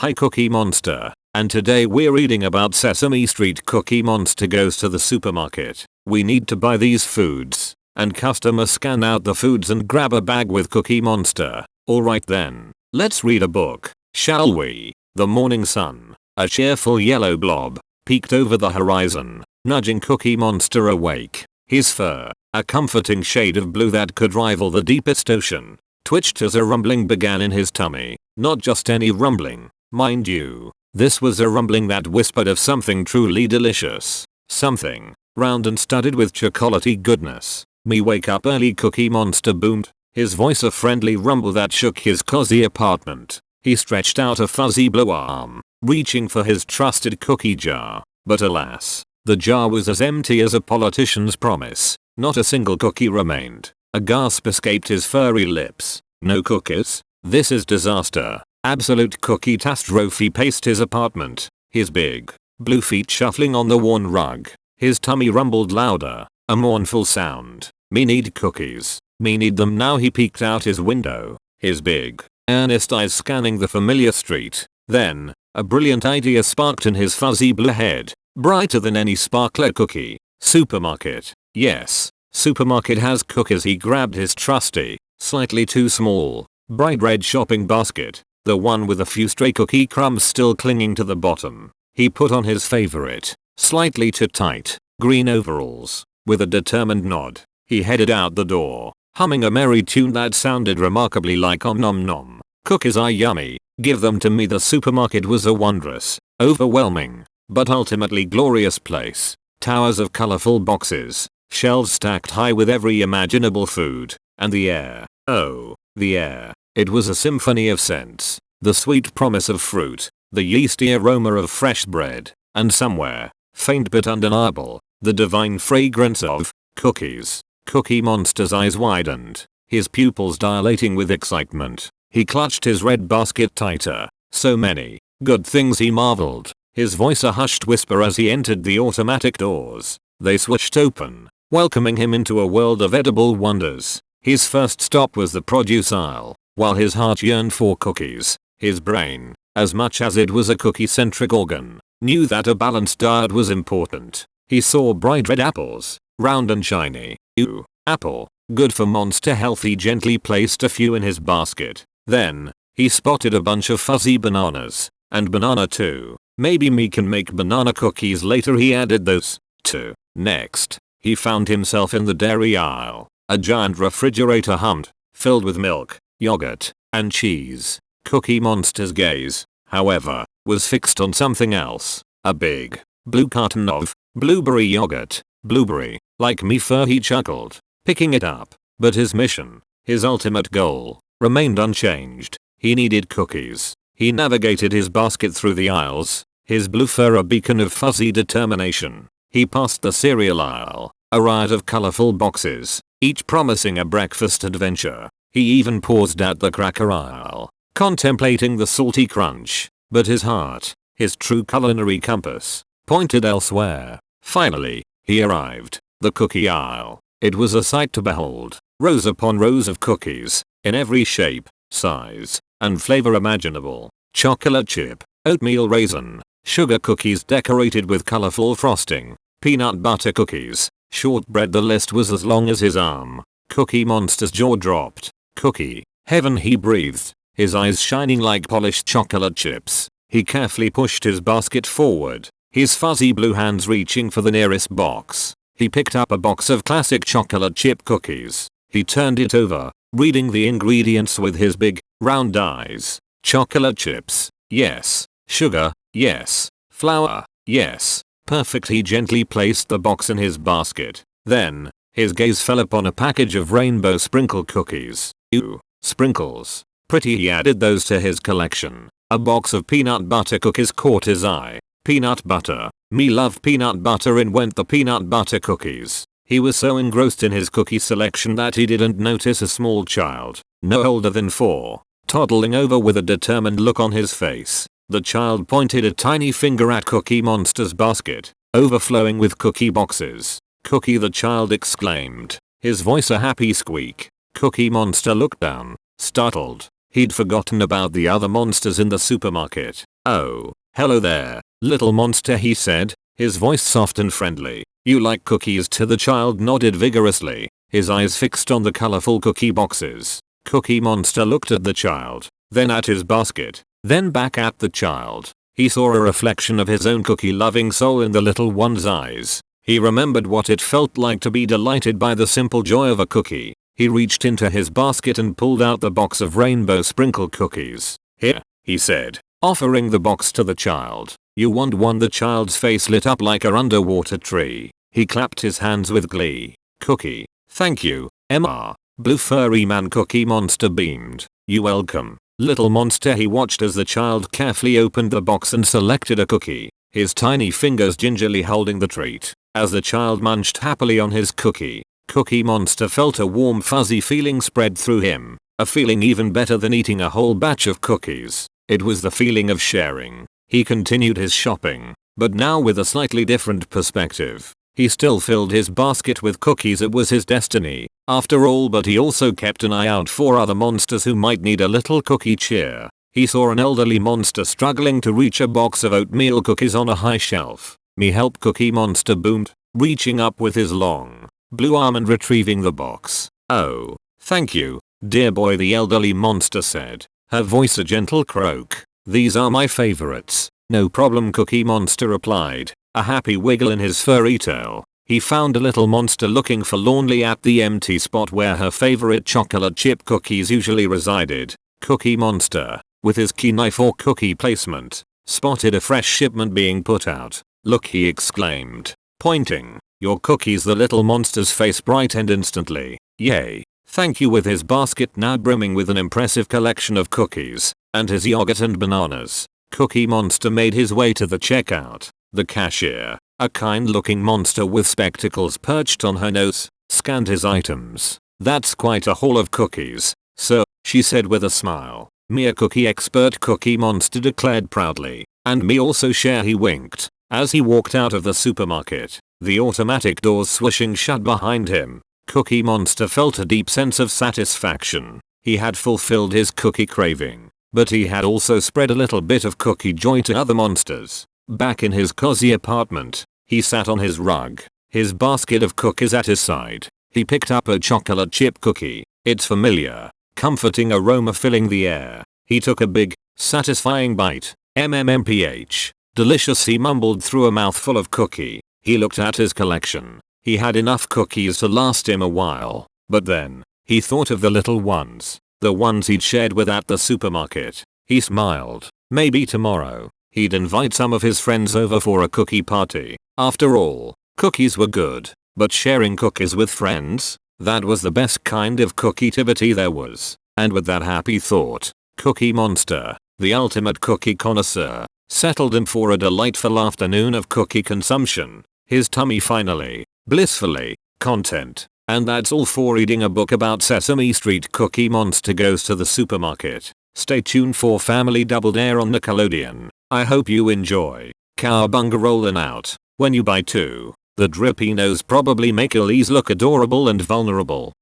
Hi Cookie Monster, and today we're reading about Sesame Street. Cookie Monster goes to the supermarket. We need to buy these foods, and customer scan out the foods and grab a bag with Cookie Monster. Alright then, let's read a book, shall we? The morning sun, a cheerful yellow blob, peeked over the horizon, nudging Cookie Monster awake. His fur, a comforting shade of blue that could rival the deepest ocean, twitched as a rumbling began in his tummy. Not just any rumbling, mind you. This was a rumbling that whispered of something truly delicious. Something round and studded with chocolatey goodness. Me wake up early, Cookie Monster boomed, his voice a friendly rumble that shook his cozy apartment. He stretched out a fuzzy blue arm, reaching for his trusted cookie jar. But alas, the jar was as empty as a politician's promise. Not a single cookie remained. A gasp escaped his furry lips. No cookies? This is disaster. Absolute cookie catastrophe. He paced his apartment, his big, blue feet shuffling on the worn rug. His tummy rumbled louder, a mournful sound. Me need cookies. Me need them now. He peeked out his window, his big, earnest eyes scanning the familiar street. Then, a brilliant idea sparked in his fuzzy blue head, brighter than any sparkler cookie. Supermarket. Yes, supermarket has cookies. He grabbed his trusty, slightly too small, bright red shopping basket, the one with a few stray cookie crumbs still clinging to the bottom. He put on his favorite, slightly too tight, green overalls. With a determined nod, he headed out the door, humming a merry tune that sounded remarkably like Om Nom Nom. Cookies are yummy, give them to me. The supermarket was a wondrous, overwhelming, but ultimately glorious place. Towers of colorful boxes, shelves stacked high with every imaginable food, and the air, oh, the air. It was a symphony of scents, the sweet promise of fruit, the yeasty aroma of fresh bread, and somewhere, faint but undeniable, the divine fragrance of cookies. Cookie Monster's eyes widened, his pupils dilating with excitement. He clutched his red basket tighter. So many good things, he marveled, his voice a hushed whisper as he entered the automatic doors. They switched open, welcoming him into a world of edible wonders. His first stop was the produce aisle. While his heart yearned for cookies, his brain, as much as it was a cookie-centric organ, knew that a balanced diet was important. He saw bright red apples, round and shiny. Ooh, apple, good for Monster health. He gently placed a few in his basket. Then, he spotted a bunch of fuzzy bananas, and banana too. Maybe me can make banana cookies later. He added those, too. Next, he found himself in the dairy aisle. A giant refrigerator hummed, filled with milk, yogurt, and cheese. Cookie Monster's gaze, however, was fixed on something else. A big, blue carton of blueberry yogurt. Blueberry, like me fur, he chuckled, picking it up. But his mission, his ultimate goal, remained unchanged. He needed cookies. He navigated his basket through the aisles, his blue fur a beacon of fuzzy determination. He passed the cereal aisle, a riot of colorful boxes, each promising a breakfast adventure. He even paused at the cracker aisle, contemplating the salty crunch, but his heart, his true culinary compass, pointed elsewhere. Finally, he arrived, the cookie aisle. It was a sight to behold, rows upon rows of cookies, in every shape, size, and flavor imaginable. Chocolate chip, oatmeal raisin, sugar cookies decorated with colorful frosting, peanut butter cookies, shortbread. The list was as long as his arm. Cookie Monster's jaw dropped. Cookie heaven, he breathed, his eyes shining like polished chocolate chips. He carefully pushed his basket forward, his fuzzy blue hands reaching for the nearest box. He picked up a box of classic chocolate chip cookies. He turned it over, reading the ingredients with his big, round eyes. Chocolate chips, yes. Sugar, yes. Flour, yes. Perfect. He gently placed the box in his basket. Then, his gaze fell upon a package of rainbow sprinkle cookies. Ooh, sprinkles. Pretty. He added those to his collection. A box of peanut butter cookies caught his eye. Peanut butter. Me love peanut butter. In went the peanut butter cookies. He was so engrossed in his cookie selection that he didn't notice a small child, no older than 4, toddling over with a determined look on his face. The child pointed a tiny finger at Cookie Monster's basket, overflowing with cookie boxes. Cookie, the child exclaimed, his voice a happy squeak. Cookie Monster looked down, startled. He'd forgotten about the other monsters in the supermarket. Oh, hello there, little monster, he said, his voice soft and friendly. You like cookies? To the child nodded vigorously, his eyes fixed on the colorful cookie boxes. Cookie Monster looked at the child, then at his basket, then back at the child. He saw a reflection of his own cookie-loving soul in the little one's eyes. He remembered what it felt like to be delighted by the simple joy of a cookie. He reached into his basket and pulled out the box of rainbow sprinkle cookies. Here, he said, offering the box to the child. You want one? The child's face lit up like a underwater tree. He clapped his hands with glee. Cookie. Thank you, Emma. Blue furry man. Cookie Monster beamed. You welcome, little monster. He watched as the child carefully opened the box and selected a cookie, his tiny fingers gingerly holding the treat. As the child munched happily on his cookie, Cookie Monster felt a warm fuzzy feeling spread through him, a feeling even better than eating a whole batch of cookies. It was the feeling of sharing. He continued his shopping, but now with a slightly different perspective. He still filled his basket with cookies. It was his destiny, after all, but he also kept an eye out for other monsters who might need a little cookie cheer. He saw an elderly monster struggling to reach a box of oatmeal cookies on a high shelf. Me help, Cookie Monster boomed, reaching up with his long, blue arm and retrieving the box. Oh, thank you, dear boy, the elderly monster said, her voice a gentle croak. These are my favorites. No problem, Cookie Monster replied, a happy wiggle in his furry tail. He found a little monster looking forlornly at the empty spot where her favorite chocolate chip cookies usually resided. Cookie Monster, with his keen eye for cookie placement, spotted a fresh shipment being put out. Look, he exclaimed, pointing. Your cookies. The little monster's face brightened instantly. Yay. Thank you. With his basket now brimming with an impressive collection of cookies, and his yogurt and bananas, Cookie Monster made his way to the checkout. The cashier, a kind-looking monster with spectacles perched on her nose, scanned his items. That's quite a haul of cookies, sir, she said with a smile. Me a cookie expert, Cookie Monster declared proudly. And me also share, he winked. As he walked out of the supermarket, the automatic doors swishing shut behind him, Cookie Monster felt a deep sense of satisfaction. He had fulfilled his cookie craving, but he had also spread a little bit of cookie joy to other monsters. Back in his cozy apartment, he sat on his rug, his basket of cookies at his side. He picked up a chocolate chip cookie, its familiar, comforting aroma filling the air. He took a big, satisfying bite. MMMPH. Delicious, he mumbled through a mouthful of cookie. He looked at his collection. He had enough cookies to last him a while, but then, he thought of the little ones, the ones he'd shared with at the supermarket. He smiled. Maybe tomorrow, he'd invite some of his friends over for a cookie party. After all, cookies were good, but sharing cookies with friends, that was the best kind of cookie-tivity there was. And with that happy thought, Cookie Monster, the ultimate cookie connoisseur, settled in for a delightful afternoon of cookie consumption. His tummy finally, blissfully, content. And that's all for reading a book about Sesame Street. Cookie Monster goes to the supermarket. Stay tuned for Family Double Dare on Nickelodeon. I hope you enjoy. Cowabunga rollin' out. When you buy two, the drippy nose probably make Elise look adorable and vulnerable.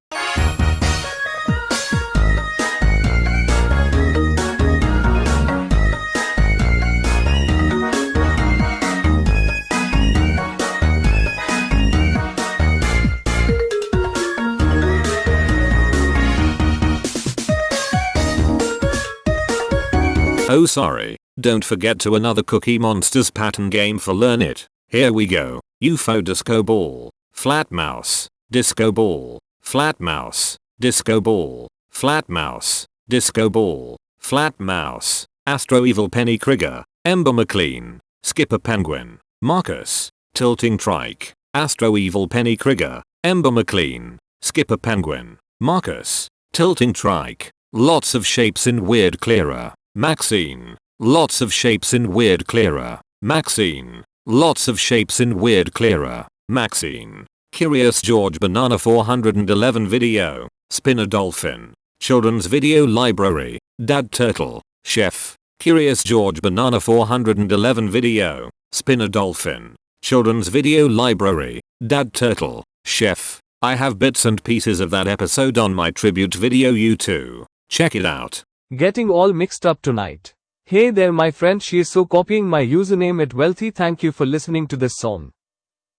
Oh sorry, don't forget to another Cookie Monster's pattern game for Learn It. Here we go. UFO disco ball, flat mouse, disco ball, flat mouse, disco ball, flat mouse, disco ball, flat mouse, Astro Evil Penny Krieger, Ember McLean, Skipper Penguin, Marcus, Tilting Trike, Astro Evil Penny Krieger, Ember McLean, Skipper Penguin, Marcus, Tilting Trike. Lots of shapes in weird clearer. Maxine. Lots of shapes in weird clearer. Maxine. Lots of shapes in weird clearer. Maxine. Curious George Banana 411 video. Spinner Dolphin. Children's Video Library. Dad Turtle. Chef. Curious George Banana 411 video. Spinner Dolphin. Children's Video Library. Dad Turtle. Chef. I have bits and pieces of that episode on my tribute video, you too. Check it out. Getting all mixed up tonight. Hey there my friend, she is so copying my username at Wealthy. Thank you for listening to this song.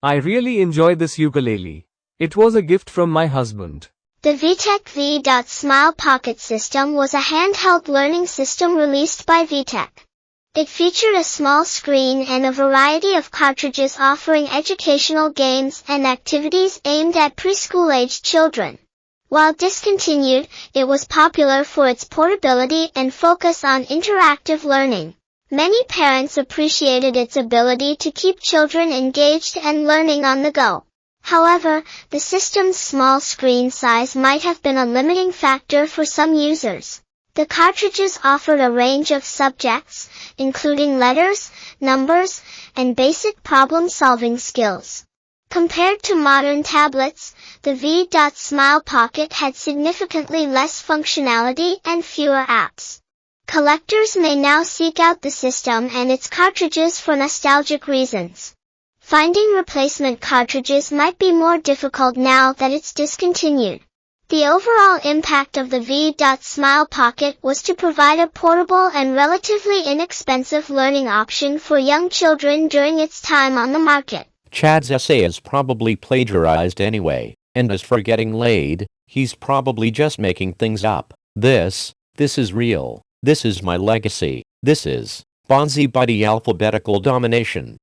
I really enjoy this ukulele. It was a gift from my husband. The VTech V.Smile Pocket System was a handheld learning system released by VTech. It featured a small screen and a variety of cartridges offering educational games and activities aimed at preschool-aged children. While discontinued, it was popular for its portability and focus on interactive learning. Many parents appreciated its ability to keep children engaged and learning on the go. However, the system's small screen size might have been a limiting factor for some users. The cartridges offered a range of subjects, including letters, numbers, and basic problem-solving skills. Compared to modern tablets, the V.Smile Pocket had significantly less functionality and fewer apps. Collectors may now seek out the system and its cartridges for nostalgic reasons. Finding replacement cartridges might be more difficult now that it's discontinued. The overall impact of the V.Smile Pocket was to provide a portable and relatively inexpensive learning option for young children during its time on the market. Chad's essay is probably plagiarized anyway, and as for getting laid, he's probably just making things up. This is real. This is my legacy. This is Bonzi Buddy alphabetical domination.